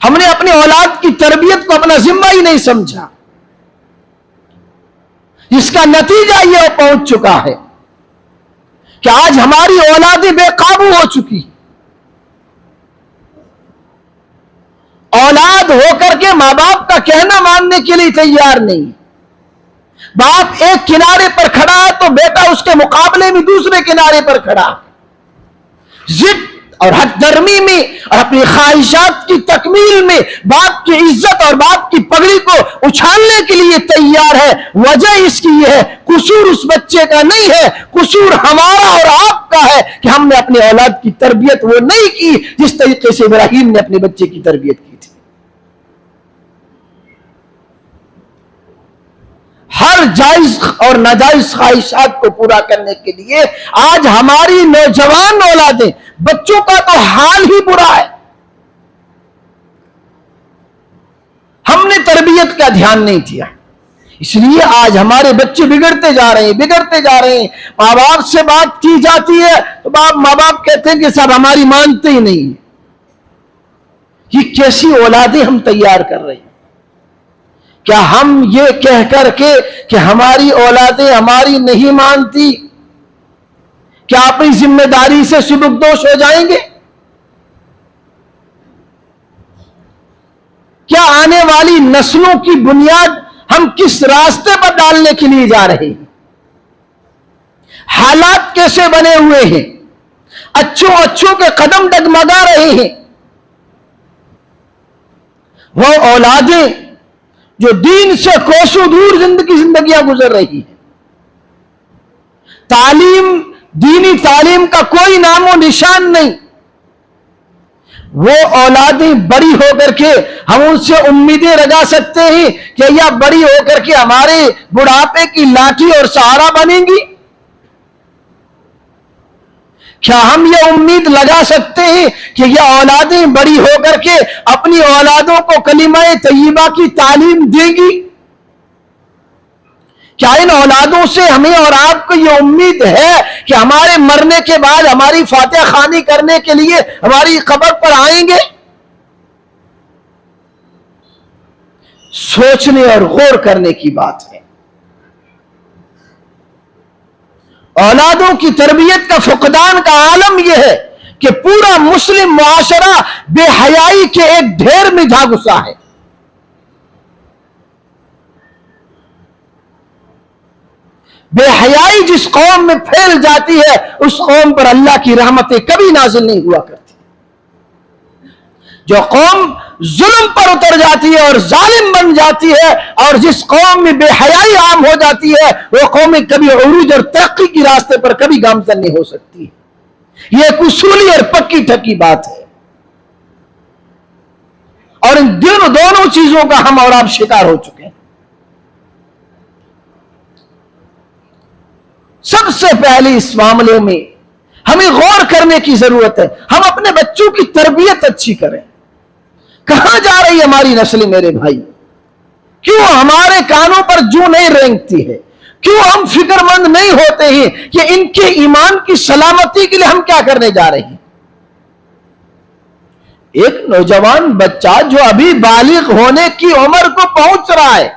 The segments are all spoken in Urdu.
ہم نے اپنی اولاد کی تربیت کو اپنا ذمہ ہی نہیں سمجھا، جس کا نتیجہ یہ پہنچ چکا ہے کہ آج ہماری اولادیں بے قابو ہو چکی، اولاد ہو کر کے ماں باپ کا کہنا ماننے کے لیے تیار نہیں، باپ ایک کنارے پر کھڑا ہے تو بیٹا اس کے مقابلے میں دوسرے کنارے پر کھڑا، ضد اور حد درمی میں اور اپنی خواہشات کی تکمیل میں باپ کی عزت اور باپ کی پگڑی کو اچھالنے کے لیے تیار ہے۔ وجہ اس کی یہ ہے، قصور اس بچے کا نہیں ہے، قصور ہمارا اور آپ کا ہے کہ ہم نے اپنے اولاد کی تربیت وہ نہیں کی جس طریقے سے ابراہیم نے اپنے بچے کی تربیت کی تھی۔ ہر جائز اور ناجائز خواہشات کو پورا کرنے کے لیے آج ہماری نوجوان اولادیں، بچوں کا تو حال ہی برا ہے، ہم نے تربیت کا دھیان نہیں دیا، اس لیے آج ہمارے بچے بگڑتے جا رہے ہیں۔ ماں باپ سے بات کی جاتی ہے تو ماں باپ کہتے ہیں کہ صاحب ہماری مانتے ہی نہیں۔ یہ کیسی اولادیں ہم تیار کر رہے ہیں؟ کیا ہم یہ کہہ کر کے کہ ہماری اولادیں ہماری نہیں مانتی، کیا اپنی ذمہ داری سے سبکدوش ہو جائیں گے؟ کیا آنے والی نسلوں کی بنیاد ہم کس راستے پر ڈالنے کے لیے جا رہے ہیں؟ حالات کیسے بنے ہوئے ہیں؟ اچھوں کے قدم ڈگمگا رہے ہیں۔ وہ اولادیں جو دین سے کوسوں دور زندگیاں گزر رہی ہیں، دینی تعلیم کا کوئی نام و نشان نہیں، وہ اولادیں بڑی ہو کر کے ہم ان سے امیدیں لگا سکتے ہیں کہ یہ بڑی ہو کر کے ہمارے بڑھاپے کی لاٹھی اور سہارا بنیں گی؟ کیا ہم یہ امید لگا سکتے ہیں کہ یہ اولادیں بڑی ہو کر کے اپنی اولادوں کو کلمہ طیبہ کی تعلیم دیں گی؟ کیا ان اولادوں سے ہمیں اور آپ کو یہ امید ہے کہ ہمارے مرنے کے بعد ہماری فاتحہ خوانی کرنے کے لیے ہماری قبر پر آئیں گے؟ سوچنے اور غور کرنے کی بات ہے۔ اولادوں کی تربیت کا فقدان کا عالم یہ ہے کہ پورا مسلم معاشرہ بے حیائی کے ایک ڈھیر میں جا گھسا ہے۔ بے حیائی جس قوم میں پھیل جاتی ہے اس قوم پر اللہ کی رحمتیں کبھی نازل نہیں ہوا کرتی۔ جو قوم ظلم پر اتر جاتی ہے اور ظالم بن جاتی ہے اور جس قوم میں بے حیائی عام ہو جاتی ہے وہ قوم کبھی عروج اور ترقی کی راستے پر کبھی گامزن نہیں ہو سکتی۔ یہ ایک اصولی اور پکی ٹھکی بات ہے، اور ان دونوں چیزوں کا ہم اور آپ شکار ہو چکے ہیں۔ سب سے پہلے اس معاملے میں ہمیں غور کرنے کی ضرورت ہے، ہم اپنے بچوں کی تربیت اچھی کریں۔ کہاں جا رہی ہے ہماری نسل میرے بھائی؟ کیوں ہمارے کانوں پر جوں نہیں رینگتی ہے؟ کیوں ہم فکر مند نہیں ہوتے ہیں کہ ان کے ایمان کی سلامتی کے لیے ہم کیا کرنے جا رہے ہیں؟ ایک نوجوان بچہ جو ابھی بالغ ہونے کی عمر کو پہنچ رہا ہے،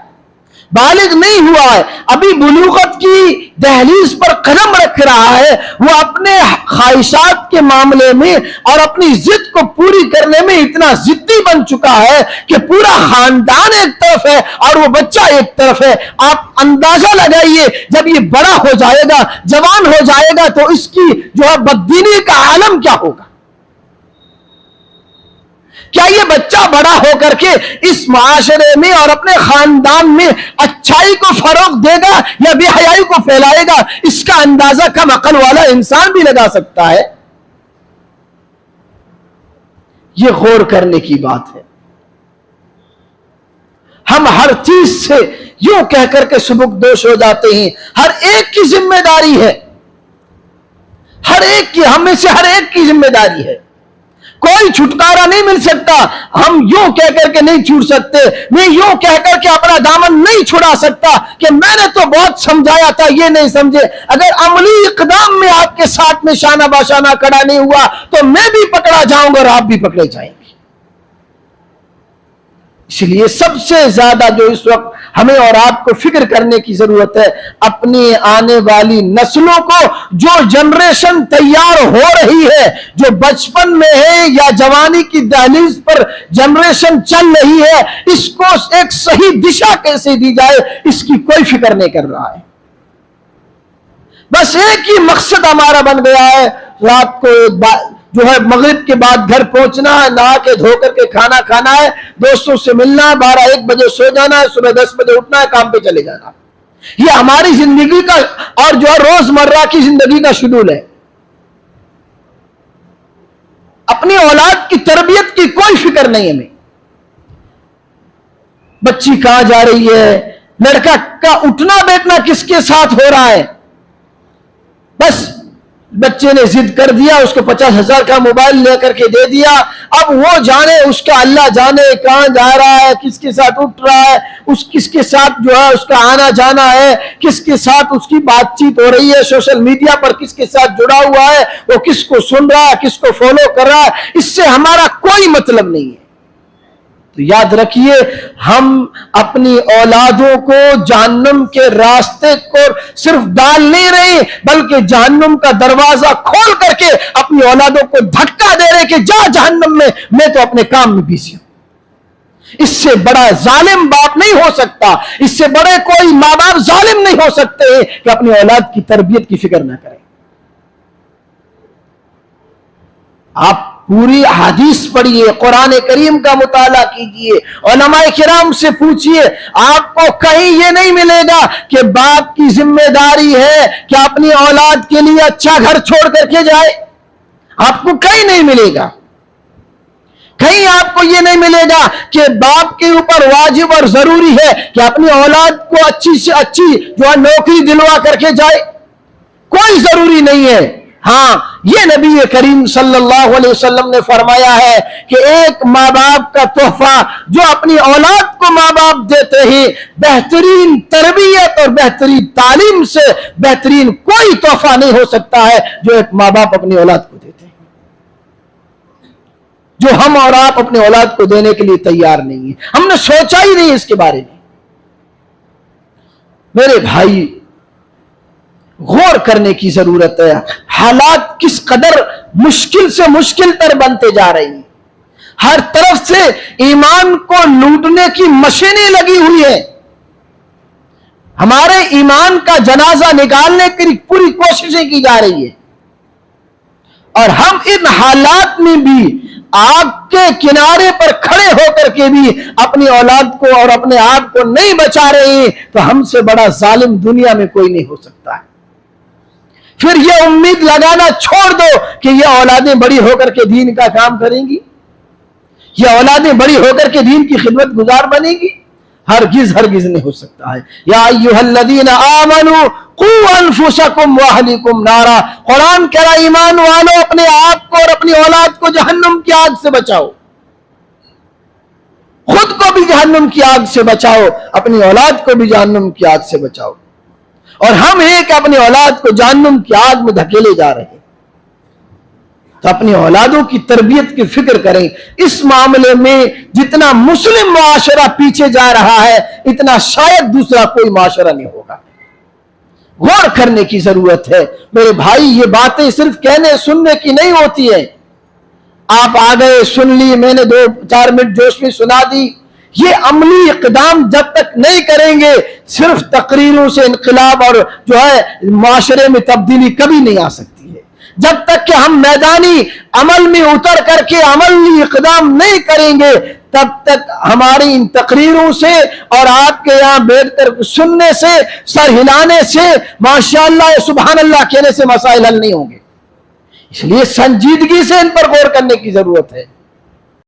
بالغ نہیں ہوا ہے، ابھی بلوغت کی دہلیز پر قدم رکھ رہا ہے، وہ اپنے خواہشات کے معاملے میں اور اپنی ضد کو پوری کرنے میں اتنا ضدی بن چکا ہے کہ پورا خاندان ایک طرف ہے اور وہ بچہ ایک طرف ہے۔ آپ اندازہ لگائیے جب یہ بڑا ہو جائے گا، جوان ہو جائے گا تو اس کی جو ہے بددینی کا عالم کیا ہوگا؟ کیا یہ بچہ بڑا ہو کر کے اس معاشرے میں اور اپنے خاندان میں اچھائی کو فروغ دے گا یا بے حیائی کو پھیلائے گا؟ اس کا اندازہ کم عقل والا انسان بھی لگا سکتا ہے۔ یہ غور کرنے کی بات ہے۔ ہم ہر چیز سے یوں کہہ کر کے سبکدوش ہو جاتے ہیں۔ ہر ایک کی ذمہ داری ہے، ہر ایک کی، ہم میں سے ہر ایک کی ذمہ داری ہے، کوئی چھٹکارا نہیں مل سکتا۔ ہم یوں کہہ کر کے نہیں چھوٹ سکتے، میں یوں کہہ کر کے اپنا دامن نہیں چھڑا سکتا کہ میں نے تو بہت سمجھایا تھا یہ نہیں سمجھے۔ اگر عملی اقدام میں آپ کے ساتھ میں شانہ باشانہ کھڑا نہیں ہوا تو میں بھی پکڑا جاؤں گا اور آپ بھی پکڑے جائیں گے۔ اس لیے سب سے زیادہ جو اس وقت ہمیں اور آپ کو فکر کرنے کی ضرورت ہے، اپنی آنے والی نسلوں کو، جو جنریشن تیار ہو رہی ہے، جو بچپن میں ہے یا جوانی کی دہلیز پر جنریشن چل رہی ہے، اس کو ایک صحیح دشا کیسے دی جائے، اس کی کوئی فکر نہیں کر رہا ہے۔ بس ایک ہی مقصد ہمارا بن گیا ہے، رات کو جو ہے مغرب کے بعد گھر پہنچنا ہے، نہا کے دھو کر کے کھانا کھانا ہے، دوستوں سے ملنا ہے، 12-1 بجے سو جانا ہے، صبح 10 بجے اٹھنا ہے، کام پہ چلے جانا۔ یہ ہماری زندگی کا اور جو ہے روزمرہ کی زندگی کا شیڈول ہے۔ اپنی اولاد کی تربیت کی کوئی فکر نہیں ہمیں، بچی کہاں جا رہی ہے، لڑکا کا اٹھنا بیٹھنا کس کے ساتھ ہو رہا ہے۔ بس بچے نے ضد کر دیا، اس کو 50,000 کا موبائل لے کر کے دے دیا، اب وہ جانے، اس کا اللہ جانے کہاں جا رہا ہے، کس کے ساتھ اٹھ رہا ہے، کس کے ساتھ جو ہے اس کا آنا جانا ہے، کس کے ساتھ اس کی بات چیت ہو رہی ہے، سوشل میڈیا پر کس کے ساتھ جڑا ہوا ہے، وہ کس کو سن رہا ہے، کس کو فالو کر رہا ہے، اس سے ہمارا کوئی مطلب نہیں ہے۔ تو یاد رکھیے، ہم اپنی اولادوں کو جہنم کے راستے کو صرف ڈال نہیں رہے، بلکہ جہنم کا دروازہ کھول کر کے اپنی اولادوں کو دھکا دے رہے کہ جا جہنم میں تو اپنے کام میں بزی ہوں۔ اس سے بڑا ظالم باپ نہیں ہو سکتا، اس سے بڑے کوئی ماں باپ ظالم نہیں ہو سکتے کہ اپنی اولاد کی تربیت کی فکر نہ کریں۔ آپ پوری حدیث پڑھیے، قرآن کریم کا مطالعہ کیجئے، علماء کرام سے پوچھئے، آپ کو کہیں یہ نہیں ملے گا کہ باپ کی ذمہ داری ہے کہ اپنی اولاد کے لیے اچھا گھر چھوڑ کر کے جائے۔ آپ کو کہیں نہیں ملے گا، کہیں آپ کو یہ نہیں ملے گا کہ باپ کے اوپر واجب اور ضروری ہے کہ اپنی اولاد کو اچھی سے اچھی جو ہے نوکری دلوا کر کے جائے، کوئی ضروری نہیں ہے۔ ہاں، یہ نبی کریم صلی اللہ علیہ وسلم نے فرمایا ہے کہ ایک ماں باپ کا تحفہ جو اپنی اولاد کو ماں باپ دیتے ہیں، بہترین تربیت اور بہترین تعلیم سے بہترین کوئی تحفہ نہیں ہو سکتا ہے جو ایک ماں باپ اپنی اولاد کو دیتے ہیں، جو ہم اور آپ اپنے اولاد کو دینے کے لیے تیار نہیں ہیں۔ ہم نے سوچا ہی نہیں اس کے بارے میں۔ میرے بھائی، غور کرنے کی ضرورت ہے، حالات کس قدر مشکل سے مشکل تر بنتے جا رہی ہیں، ہر طرف سے ایمان کو لوٹنے کی مشینیں لگی ہوئی ہیں، ہمارے ایمان کا جنازہ نکالنے کی پوری کوششیں کی جا رہی ہے، اور ہم ان حالات میں بھی آگ کے کنارے پر کھڑے ہو کر کے بھی اپنی اولاد کو اور اپنے آپ کو نہیں بچا رہے ہیں، تو ہم سے بڑا ظالم دنیا میں کوئی نہیں ہو سکتا ہے۔ پھر یہ امید لگانا چھوڑ دو کہ یہ اولادیں بڑی ہو کر کے دین کا کام کریں گی، یہ اولادیں بڑی ہو کر کے دین کی خدمت گزار بنے گی، ہرگز نہیں ہو سکتا ہے۔ یا ایھا الذین آمنوا قوا انفسکم واہلیکم نارا، قرآن کہہ رہا ایمان والو اپنے آپ کو اور اپنی اولاد کو جہنم کی آگ سے بچاؤ، خود کو بھی جہنم کی آگ سے بچاؤ، اپنی اولاد کو بھی جہنم کی آگ سے بچاؤ۔ اور ہم ہیں کہ اپنی اولاد کو جہنم کی آگ میں دھکیلے جا رہے ہیں، تو اپنی اولادوں کی تربیت کی فکر کریں۔ اس معاملے میں جتنا مسلم معاشرہ پیچھے جا رہا ہے، اتنا شاید دوسرا کوئی معاشرہ نہیں ہوگا۔ غور کرنے کی ضرورت ہے میرے بھائی، یہ باتیں صرف کہنے سننے کی نہیں ہوتی ہیں۔ آپ آ گئے، سن لی، میں نے 2-4 منٹ جوش میں سنا دی، یہ عملی اقدام جب تک نہیں کریں گے، صرف تقریروں سے انقلاب اور جو ہے معاشرے میں تبدیلی کبھی نہیں آ سکتی ہے۔ جب تک کہ ہم میدانی عمل میں اتر کر کے عملی اقدام نہیں کریں گے، تب تک ہماری ان تقریروں سے اور آپ کے یہاں بیٹھ کر سننے سے، سر ہلانے سے، ماشاءاللہ سبحان اللہ کہنے سے مسائل حل نہیں ہوں گے۔ اس لیے سنجیدگی سے ان پر غور کرنے کی ضرورت ہے۔